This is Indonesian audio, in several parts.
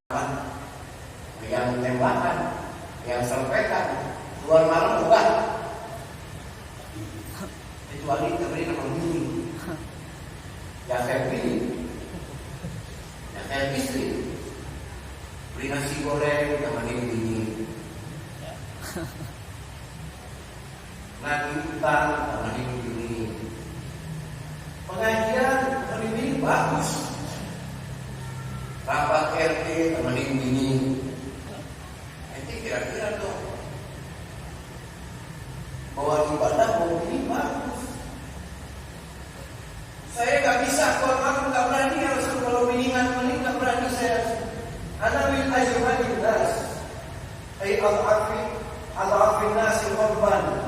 yang tembakan, yang serpetan, keluar malam bukan, kecuali terberi nama bini, yang saya pilih, yang saya istri, beri nasi goreng temenin bini, nasi utang temenin bini, pengajian temenin bini bagus. Rapat RT temenin bini. Nanti kira-kira tuh bawa ibadah bawa bini bagus. Saya gak bisa kalau aku gak berani harus kalau biningan gak berani saya. Ana min ajwadi nas. Ay al-afin nasi korban.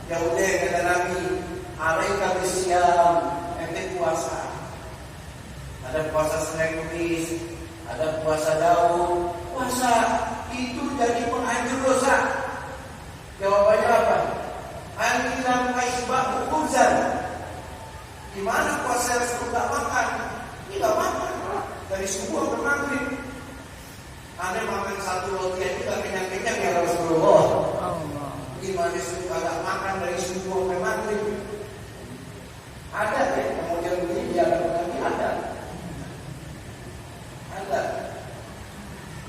Ya udah kata Nabi, alaika bisyam, ente puasa. Ada puasa Senin Kamis, ada puasa Daud. Puasa itu jadi penghancur dosa. Jawabannya apa? Antilam kaisbah ukuzan. Gimana puasa Rasul tak makan? Ini gak makan dari subuh ke maghrib. Anda makan satu roti aja gak kenyang-kenyang ya Rasulullah. Gimana suka gak makan dari subuh ke maghrib? Ada deh, kemudian begini dia ada.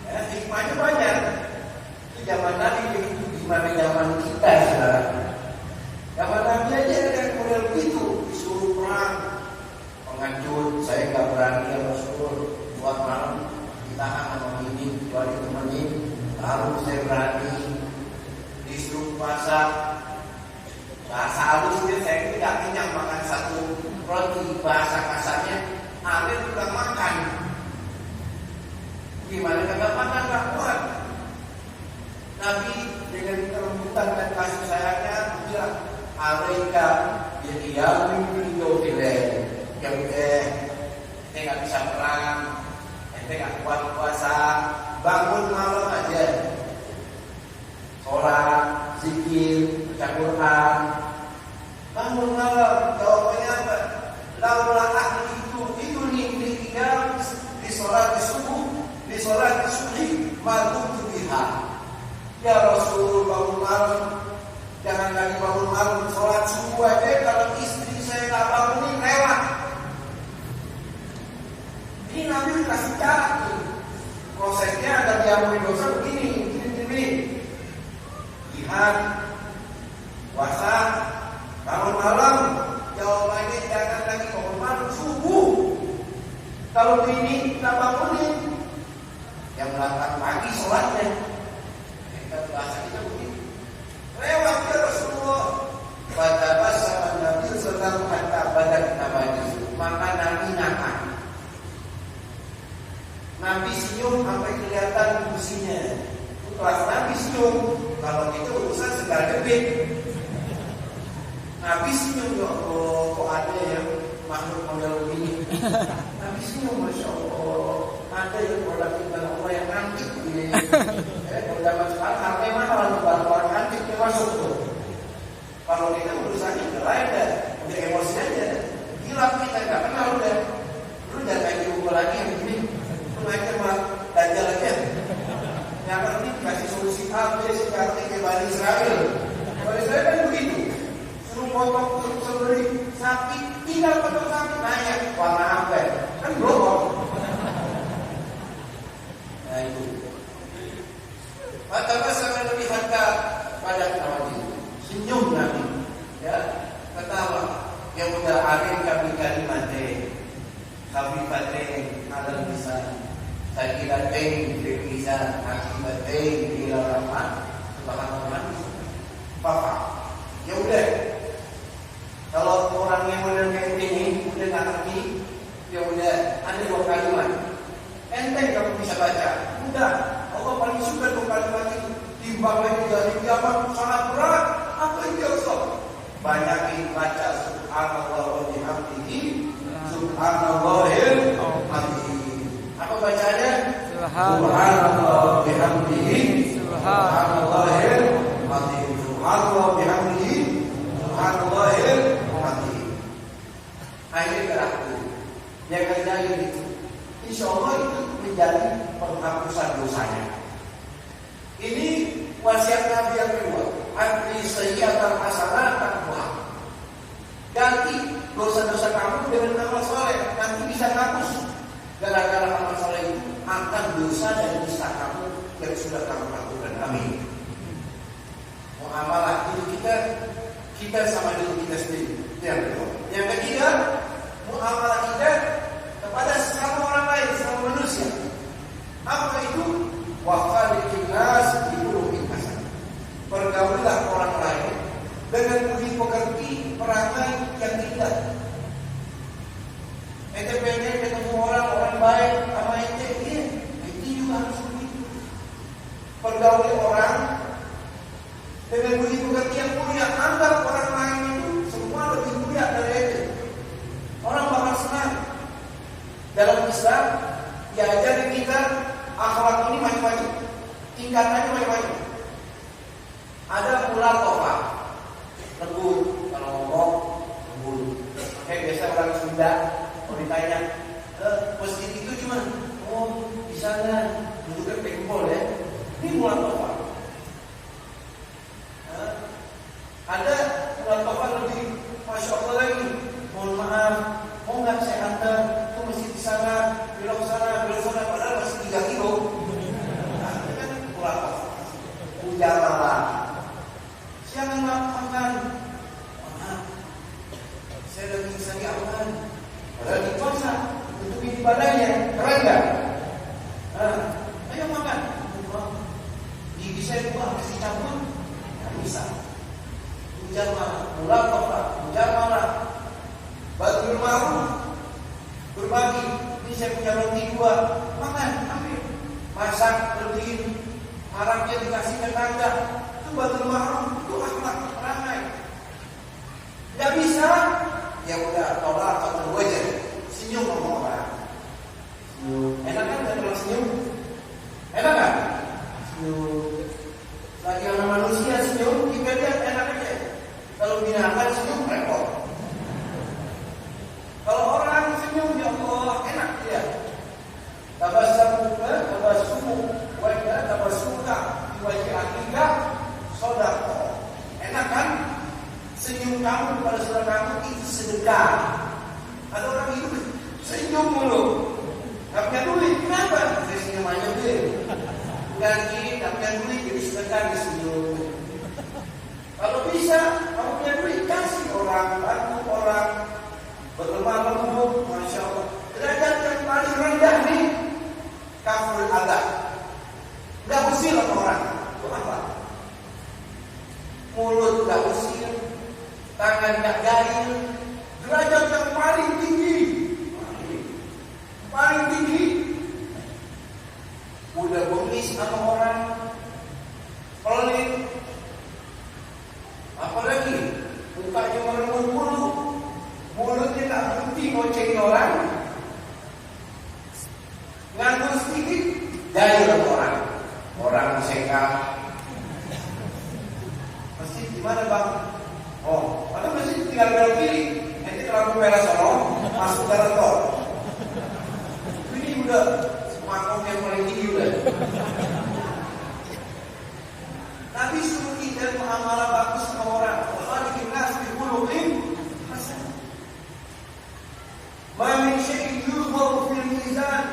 Ya, hikmahnya banyak. Itu zaman Nabi begitu, gimana zaman kita sekarang? Zaman Nabi aja ada yang model begitu, disuruh perang, pengancut, saya nggak berani ya Rasul, buat malam ditahan sama ini, kecuali temenin, baru saya berani. Disuruh puasa, bahasa halusnya saya tidak kenyang makan satu roti, bahasa kasarnya, alir juga makan. Gimana kagak makan gak kuat. Nabi dengan kelembutan dan kasih sayangnya bilang, alaika biqiyamil lail. Ya udah, ente gak bisa perang, ente gak kuat puasa, bangun malam aja, sholat, zikir, baca Quran. Bangun malam, jawabannya apa? Laula ahli itu nih di sholat di subuh. Di sholat subuh malam biha. Ya Rasul, bangun malam, jangan lagi bangun malam, sholat subuh aja. Kalau istri saya tak bangunin lewat. Ini Nabi kasih cara nih. Prosesnya ada diampuni dosa begini. Jihad, puasa, bangun malam. Jawabannya jangan lagi bangun malam, subuh. Kalau ini tak bangunin, yang berangkat pagi sholatnya, kita bahasa kita begini. Lewat ya Rasulullah. Pada bahasa Nabi sedang kata pada kita baca, maka Nabi nakal. Nabi senyum sampai kelihatan kursinya. Kelas Nabi senyum. Kalau itu urusan segala gebit. Nabi senyum ya Allah, kok ada yang makhluk model begini. Nabi senyum, Masya Allah. Ada yang produk kita Allah yang antik begini. Kalau zaman sekarang harganya mahal, barang-barang antik yang masuk tuh. Kalau kita urusannya udah lain dah, udah emosi aja. Gila kita nggak kenal udah. Lu jangan kayak diukur lagi yang begini. Lu aja mah dajal aja. Yang penting kasih solusi A, B, C, kayak Bani Israel. Bani Israel kan begitu. Suruh potong, suruh sembelih sapi, tinggal potong sapi nanya warna apa? Kan belum. Nah itu. Maka sangat lebih harga pada Nabi. Senyum Nabi, ya, ketawa. Yang udah akhir kami kalimatnya, kami paten alam bisa. Saya kira bisa akibatnya bila rahmat subhanallah. Papa, ya udah. Kalau orang yang model kayak ini udah nggak ngerti, ya udah ada dua kalimat. Enteng kamu bisa baca. Udah, Allah paling suka dua kalimat itu. Timbang lagi dari kiamat sangat berat. Apa itu Ustaz? Banyakin baca subhanallah wa bihamdihi, subhanallahil azim. Apa bacanya? Subhanallah bihamdihi, subhanallahil azim. Subhanallah bihamdihi, subhanallahil azim. Akhirnya berarti yang kerjain itu, insya Allah itu menjadi penghapusan dosanya. Ini wasiat Nabi yang kedua. Adli sayyi'atan hasanatan wa ganti dosa-dosa kamu dengan amal soleh, nanti bisa hapus. Gara-gara amal soleh itu akan dosa dan nista kamu yang sudah kamu lakukan. Amin. Muamalah hidup kita sama diri kita sendiri. Yang kedua. Yang ketiga, muamalah kita kepada sesama orang lain, sesama manusia. Apa itu? Wa khaliqin nas bi khuluqin hasan. Pergaulilah orang lain dengan budi pekerti, perangai yang indah. Ente pengen ketemu orang baik sama ente, iya, ente juga harus begitu. Pergauli orang dengan budi pekerti yang mulia, anggap orang lain itu semua lebih mulia dari ente. Orang bakal senang. Dalam Islam diajari kita akhlak ini macam-macam, tingkatannya macam-macam. Ada mulatofah, lembut, kalau ngomong lembut. Kayak biasa orang Sunda, kalau ditanya, masjid itu cuma, oh di sana duduknya pengpol ya. Ini mulatofah. Ada mulatofah lebih, masya Allah lagi. Mohon maaf, mau nggak saya antar ke masjid di sana, belok sana, padahal masih 3 kilo. Nah, itu kan mulatofah. Ujamalah. Jangan makan. Maaf, saya lagi sakit awan. Padahal di puasa untuk ibadahnya, keren nggak? Ayo makan. Gigi saya buah kasih campur, nggak bisa. Ujamalah, mulatofah, ujamalah, badrul ma'ruf, berbagi. Ini saya punya roti 2, makan, ambil. Masak, lebihin, harapnya dikasih tetangga. Itu badrul ma'ruf, itu akhlak ramai. Gak bisa, ya udah tolak atau wajar. Senyum sama orang. Enak kan kalau senyum? Enak kan? Senyum. Lagi orang manusia senyum, kita lihat enak aja. Kalau binatang senyum repot. Kalau orang senyum, ya Allah enak dia. Tabassumu wajah tabassumuka di wajah akika sodako. Enak kan? Senyum kamu kepada saudara kamu itu sedekah. Ada orang itu senyum mulu, gak punya duit, kenapa? Saya senyum aja deh. Ganti, gak punya duit, jadi sedekah disenyum. Kalau bisa, kamu punya duit, kasih orang, bantu orang, berlemah lembut, masya Allah. Derajat yang paling rendah nih, kafir adab. Gak usir sama orang, itu apa? Mulut gak usir, tangan gak gail, derajat yang paling tinggi. Paling tinggi. Udah bengis sama orang, pelit, apalagi mukanya meremut mulu, mulutnya tak berhenti ngocengin orang, nganggur sedikit, gail sama orang sekap. Masjid di mana bang? Oh, ada masjid tinggal belok kiri. Nanti kalau merah sono masuk jalan tol. Ini udah makam yang paling tinggi udah. Nabi suruh kita muamalah bagus sama orang. Allah dikinas di khuluqin hasan. Ma min syai'in yuzbaru fil mizan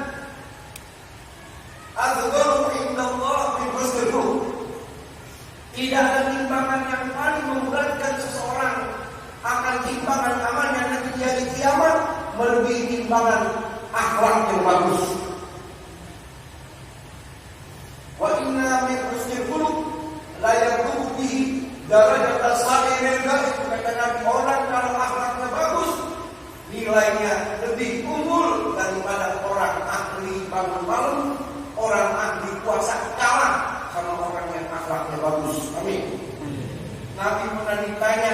adzbaru inda Allah min husnul khuluq. Tidak ada timbangan yang paling memberatkan seseorang akan timbangan amalnya nanti di hari kiamat melebihi timbangan akhlak yang bagus. Wa inna min husnil khuluq la yaqumu bihi darajat as-sabirin dzalik. Kata Nabi, orang kalau akhlaknya bagus nilainya lebih unggul daripada orang ahli bangun malam, orang ahli puasa kalah sama orang yang akhlaknya bagus. Amin. Nabi pernah ditanya,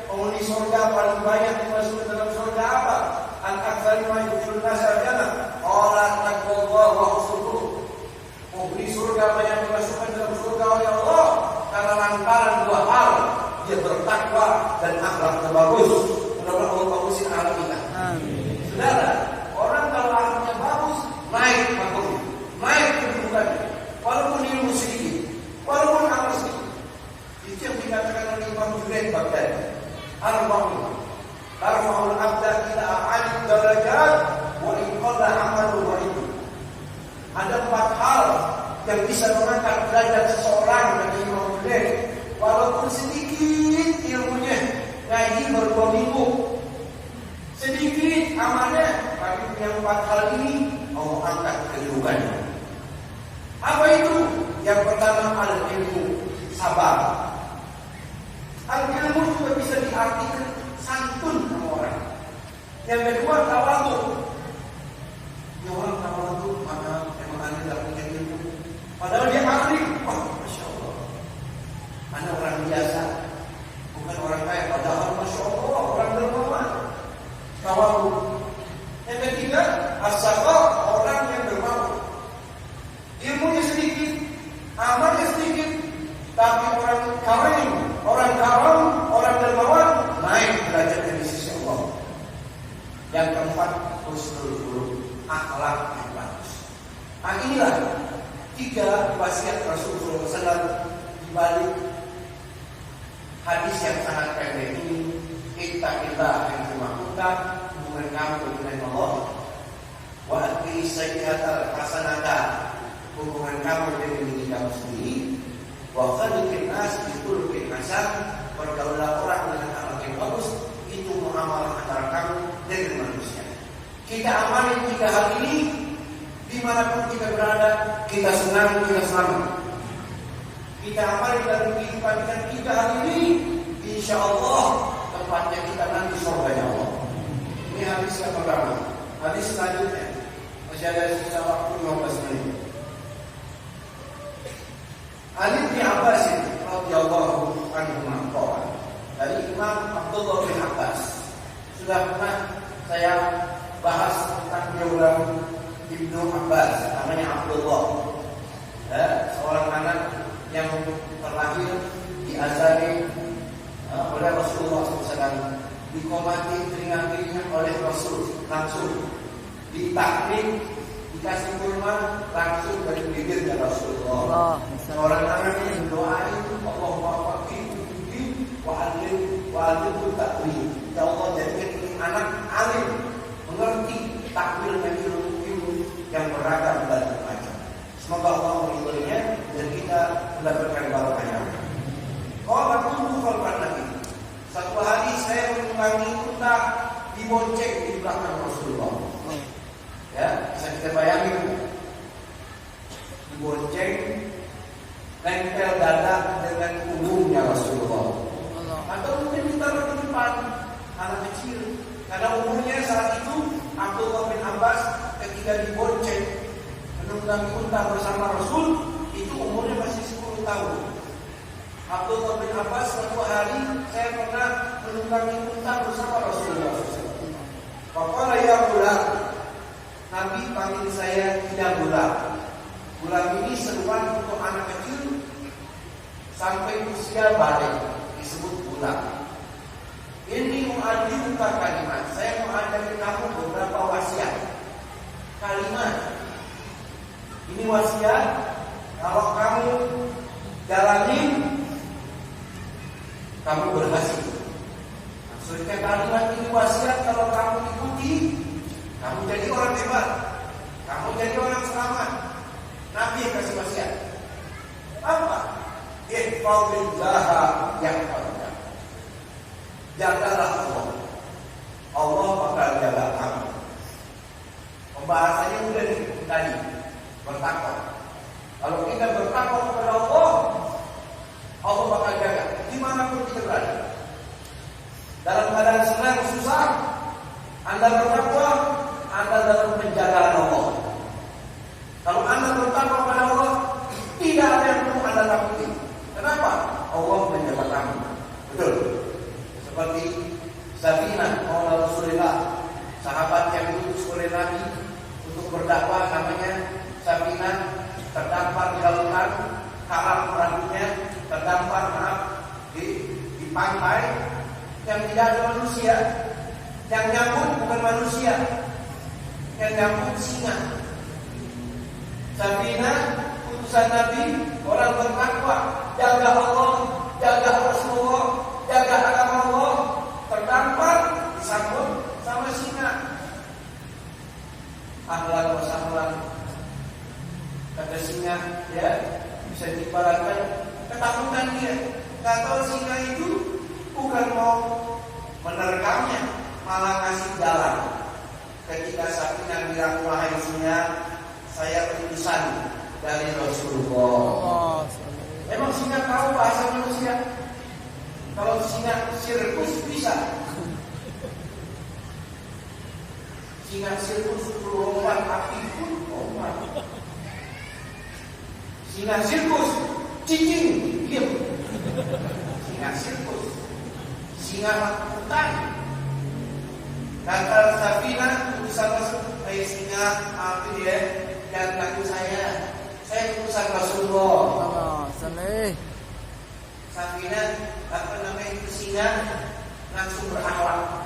penghuni surga paling banyak dimasukkan dalam surga apa? Al-aktsari ma yudkhilun nasa jannah. Qala taqwa wa husnul. Penghuni surga banyak dimasukkan dalam surga oleh Allah karena lantaran 2 hal, dia bertakwa dan akhlaknya bagus. Mudah-mudahan Allah bagusin akhlak kita. Amin. Saudara, orang kalau akhlaknya bagus naik makom, naik hal yang bisa mengangkat derajat seseorang menjadi imam boleh, walaupun sedikit ilmunya, ngaji baru 2 minggu, sedikit amalnya, tapi yang 4 hal ini Allah angkat kedudukannya. Apa itu? Yang pertama al-ilmu, sabar. Al-ilmu juga bisa diartikan santun sama orang. Yang kedua tawadhu. Ya orang tawadhu, mana memang anda tidak punya ilmu, padahal dia ahli. Wah, masya Allah. Anda orang biasa, bukan orang kaya, padahal masya Allah orang dermawan. Tawadhu. Yang ketiga as-sabar, orang yang dermawan. Ilmunya sedikit, amalnya sedikit, tapi orang karim, orang karam, orang dermawan, naik derajatnya di sisi Allah. Yang keempat, husnul khuluq, akhlak yang bagus. Nah, inilah 3 wasiat Rasulullah SAW di balik hadis yang sangat pendek ini. Ittaqillah haitsu ma kunta, hubungan kamu dengan Allah. Wa aqim sayyi'atal hasanata, hubungan kamu dengan diri kamu sendiri. Wa khaliqin nas bi khuluqin hasan, bergaulah orang dengan akhlak yang bagus. Itu muamalah antara kamu dengan manusia. Kita amalin 3 hal ini, dimanapun kita berada, kita senang, kita selamat. Kita amalin dalam kehidupan kita 3 hal ini, insya Allah tempatnya kita nanti surganya Allah. Ini hadis yang pertama. Hadis selanjutnya masih ada sisa waktu 15 menit. Ali bin Abbas radhiyallahu anhu dari Imam Abdullah bin Abbas. Sudah pernah saya bahas tentang biografi Ibnu Abbas, namanya Abdullah. Seorang anak yang terlahir diazari oleh Rasulullah SAW, dikomati telinga-telinga oleh Rasul, langsung ditaklim, dikasih kurma langsung dari bibirnya Rasulullah. Seorang anak yang berdoa itu, Allahumma faqihhu wa'allimhu ta'wil. Ya Allah, jadikan ini anak alim, mengerti takwil dan ilmu yang beragam dan macam. Semoga Allah meridhoinya dan kita mendapatkan barokahnya. Qala kuntu khalfan Nabi. Satu hari saya menunggangi unta dibonceng di belakang Rasulullah. Ya, bisa kita bayangin. Dibonceng, nempel dada dengan punggungnya Rasulullah. Atau mungkin ditaruh di depan anak kecil. Karena umurnya saat itu Abdullah bin Abbas ketika dibonceng menunggangi unta bersama Rasul, itu umurnya masih 10 tahun. Abdullah bin Abbas suatu hari, saya pernah menunggangi unta bersama Rasulullah SAW. Faqala ya gulam, Nabi panggil saya tidak gulam. Gulam ini seruan untuk anak kecil sampai usia balik, disebut gulam. Ini mu'adzimuka kalimat. Saya mengajarkan kamu beberapa wasiat. Kalimat. Ini wasiat, kalau kamu jalanin, kamu berhasil. Maksudnya kalimat ini wasiat, kalau kamu ikuti, kamu jadi orang hebat, kamu jadi orang selamat. Nabi yang kasih wasiat. Apa? Ihfazillaha yahfazka. Jagalah Allah, Allah bakal jaga kamu. Pembahasannya udah nih tadi, bertakwa. Kalau kita bertakwa kepada Allah, Allah bakal jaga dimanapun kita berada. Dalam keadaan senang susah, Anda bertakwa, Anda dalam penjagaan Allah. Kalau Anda bertakwa kepada Allah, tidak ada yang perlu Anda takuti. Kenapa? Allah menjaga kamu. Betul. Seperti Safinah maula Rasulullah, sahabat yang diutus oleh Nabi untuk berdakwah, namanya Safinah, terdampar di lautan, karam perahunya terdampar di pantai yang tidak ada manusia, yang nyambut bukan manusia, yang nyambut singa. Safinah utusan Nabi, orang bertakwa, jaga Allah, jaga Rasulullah, jaga agama Allah, terdampar disambut sama singa. Ahlan wa sahlan. Kata singa, ya, bisa diibaratkan ketakutan dia. Kata singa itu bukan mau menerkamnya, malah kasih jalan. Ketika Safinah bilang, wahai singa, saya utusan dari Rasulullah. Memang singa tahu bahasa manusia. Kalau singa sirkus bisa. Singa sirkus lompat api pun lompat. Singa sirkus cicing diam. Singa sirkus, singa hutan. Kata Safinah, utusan Rasul, singa apa dia? Jangan takut saya utusan Rasulullah. Safinah itu singa langsung berakhlak.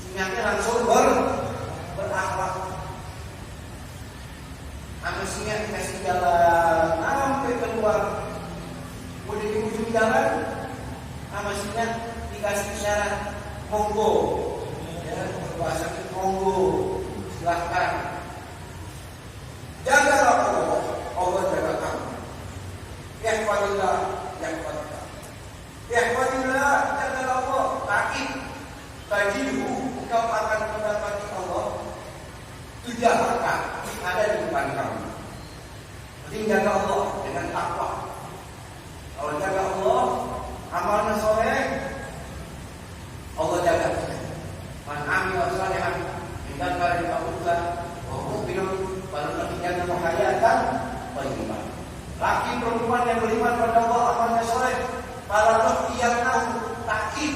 Singanya langsung berakhlak. Sama singa dikasih jalan sampai keluar. Udah di ujung jalan, sama singa dikasih isyarat monggo. Ya, bahasa monggo. Silahkan. Jagalah Allah, Allah jaga kamu. Yahfadillah, yahfadillah. Yahfadillah, jagalah Allah. Takib, tajibu, engkau akan mendapati Allah. Tujahakan, ada di depan kamu. Jadi jaga Allah dengan takwa. Kalau jaga Allah, amalnya soleh, Allah jaga. Man amil salihan, minta dari Allah. Oh, minum baru dijaga menghayatkan beriman. Laki perempuan yang beriman pada Allah amalnya soleh, kalau yang tahu takib,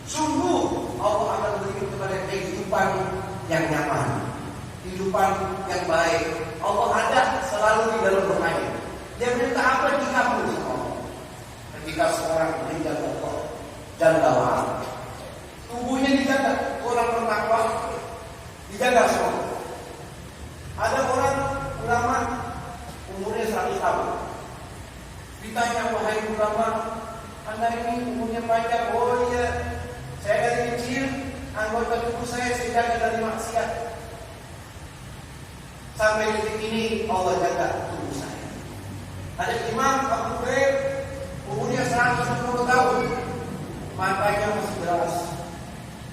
sungguh Allah akan berikan kepada kehidupan yang nyaman, kehidupan yang baik. Allah ada selalu di dalam rumahnya. Dia minta apa dikabul sama Allah. Ketika seorang menjaga Allah dan lawan, tubuhnya dijaga, orang bertakwa dijaga semua. Ada orang ulama umurnya 100 tahun. Ditanya, wahai ulama, Anda ini umurnya panjang. Oh iya, saya dari kecil anggota tubuh saya jaga dari maksiat. Sampai detik ini Allah jaga tubuh saya. Ada Imam Abu Hurairah umurnya 110 tahun. Matanya masih jelas,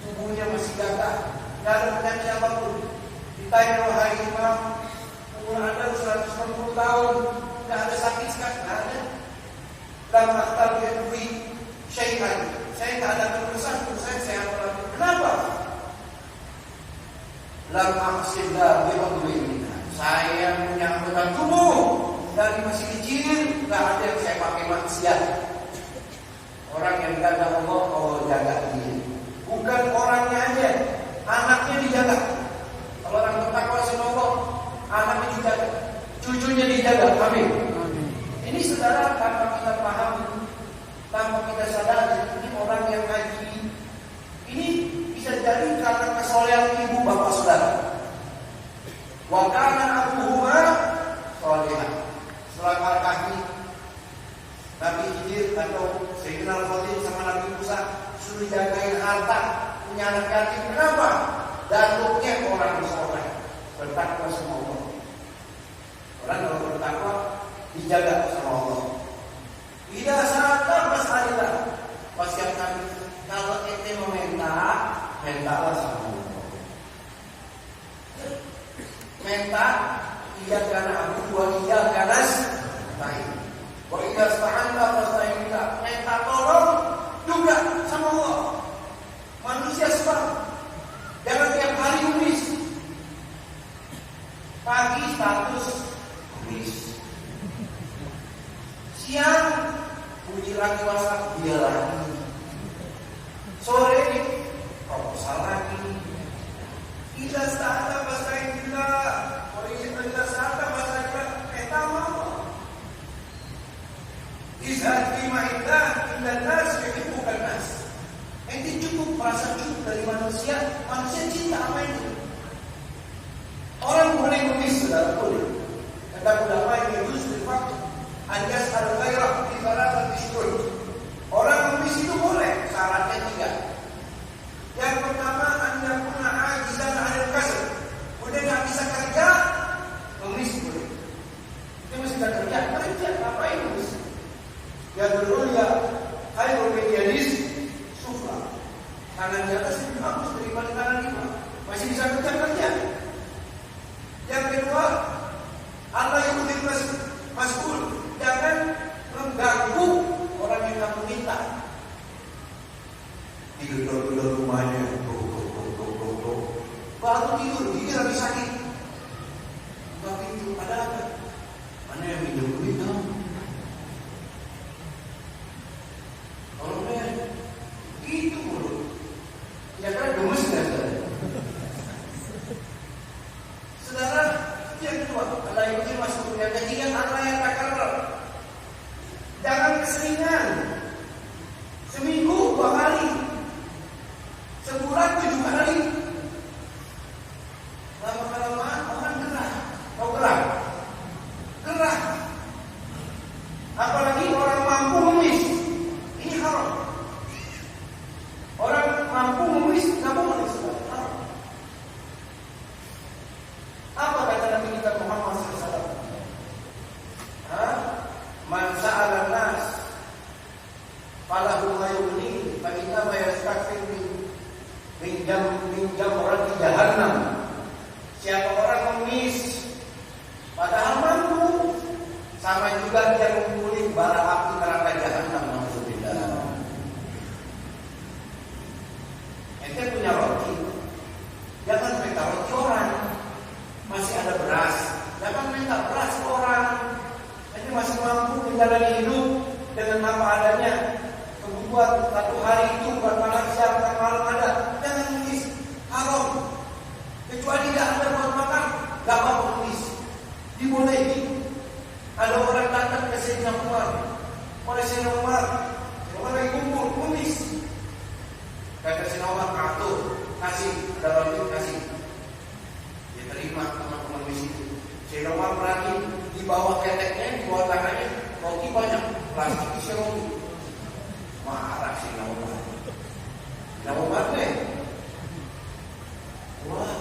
tubuhnya masih gagah, tidak ada penyakit apapun. Ditanya, wahai Imam, umur Anda 160 tahun, tidak ada sakit sekali, tidak ada. Dan maktab yadui syai'an, saya tidak ada kelusan, saya sehat lagi. Kenapa? Lam aqsidha bi'udwina. Saya punya anggota tubuh dari masih kecil, tidak ada yang saya pakai maksiat. Orang yang jaga Allah, Allah jaga dia. Bukan orangnya aja, anaknya dijaga. Kalau orang bertakwa sama Allah, anaknya dijaga, cucunya dijaga. Amin. Ini saudara, tanpa kita pahami, tanpa kita sadari, ini orang yang ngaji. Ini bisa jadi karena kesolehan ibu bapak saudara. Wa kana abuhuma sholihan. Setelah para kaki Nabi Khidir atau Sayyidina Al-Khadir sama Nabi Musa suruh jagain harta, punya anak yatim. Kenapa? Datuknya orang soleh, bertakwa sama Allah. Orang kalau bertakwa dijaga sama Allah. Tidak sadar masalah. Wasiatkan kalau ente mintalah sama Allah. Minta iya karena aku, wa iya karena baik. Wa iya sta'anta fasta'in billah. Minta tolong juga sama Allah. Manusia sebab jangan tiap hari nulis. Pagi status nulis. Siang puji lagi WhatsApp dia lagi. Sore proposal lagi. Kita starta bahasa kita. Origin kita starta bahasa kita. Kita mau. Izat kimaidah indah nas bukan nas. Ini cukup merasa cukup dari manusia. Manusia cinta apa itu? Orang boleh nulis, sudah boleh. Kata ulama yang nulis di waktu Anjas al-Ghairah di salah satu. Orang nulis itu boleh, syaratnya 3. Yang pertama, Anda punya ajizan adil kasih. Udah nggak bisa kerja, nulis boleh. bisa kerja ngapain Gus? Ya dulu ya, khairul medianis sufla. Kanan di atas lebih bagus daripada kanan lima. Masih bisa kerja. Yang kedua, Allah yang mas'ul, jangan mengganggu orang yang kamu minta. Tidur rumahnya, baru tidur, dia lagi sakit. Buka pintu, ada apa? Mana yang minjem duit dong? Kalau itu mulu. Ya kan gemes nggak saudara? Saudara, yang kedua, Allah yang masuk yang ketiga, Allah yang takarrar. Jangan keseringan. Seminggu 2 kali, sebulan 7 kali. Lama-kelamaan orang gerah. Kau gerah? Gerah. Apalagi orang mampu mengemis. Ini haram. Orang mampu mengemis, nggak boleh haram. Apa kata Nabi kita Muhammad SAW? Man sa'ala nas falahu ma yughni fa inna ma yastakfir min jamrati jahannam. Siapa orang mengemis padahal mampu, sama juga dia mengulik bara api neraka jahannam. Alhamdulillah. Ente punya roti, jangan minta roti orang. Masih ada beras, jangan minta beras orang. Ente masih mampu menjalani hidup dengan apa adanya. Kebutuhan 1 hari itu buat makan siang dan malam ada. Jangan mengemis, haram. Kecuali tidak ada buat makan, gak apa-apa mengemis. Dibolehi. Ada orang datang ke Sayyidina Umar. Oleh Sayyidina Umar lagi kumpul, mengemis. Kata Sayyidina Umar, atur, kasih, ada roti, kasih. Dia terima teman-teman mengemis itu. Sayyidina Umar berani di bawah keteknya, di bawah tangannya, roti banyak, plastik isi roti. Marah Sayyidina Umar. Sayyidina Umar deh. Wah,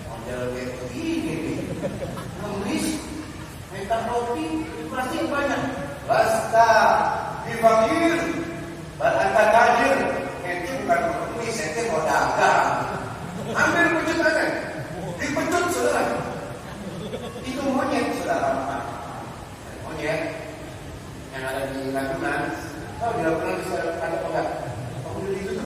model kayak begini nih, mengemis, minta roti, plastik banyak. Lasta difakir, berangkat tajir, itu bukan mengemis, itu mau dagang. Ambil pecut aja, dipecut saudara. Itu monyet saudara, monyet yang ada di Ragunan. Tahu di Ragunan